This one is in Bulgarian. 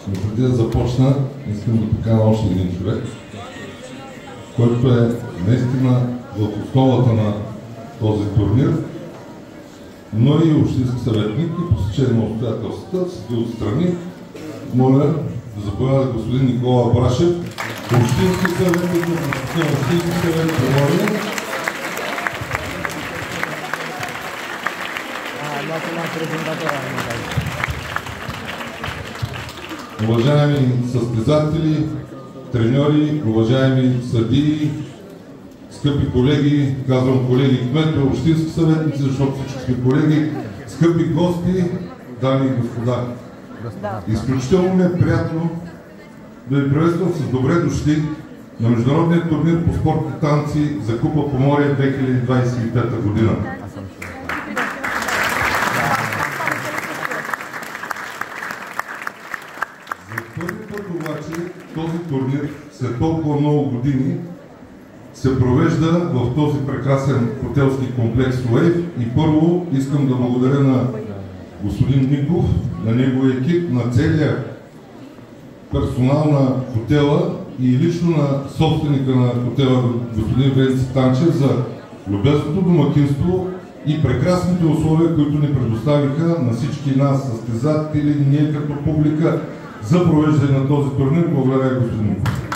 Но преди да започна, искам да поканя още един човек, който е наистина в основата на този турнир, но и общински съветник и по стечение на обстоятелствата седи отстрани. Моля да заповяда господин Никола Брашев, общински съветник, общински съветник, моля. Уважаеми състезатели, треньори, уважаеми съдии, скъпи колеги, казвам колеги кметове, общински съветници, защото всички сме колеги, скъпи гости, дами и господа. Изключително ми е приятно да ви приветствам с добре дошли на международния турнир по спортни танци за Купа Поморие 2025 година. За първи път обаче този турнир след толкова много години се провежда в този прекрасен хотелски комплекс Уейв и първо искам да благодаря на господин Ников, на неговия екип, на целия персонал на хотела и лично на собственика на хотела господин Венци Танчев за любезното домакинство и прекрасните условия, които ни предоставиха на всички нас, състезатели, ние като публика за провеждане на този турнир. Благодаря, господин Ников.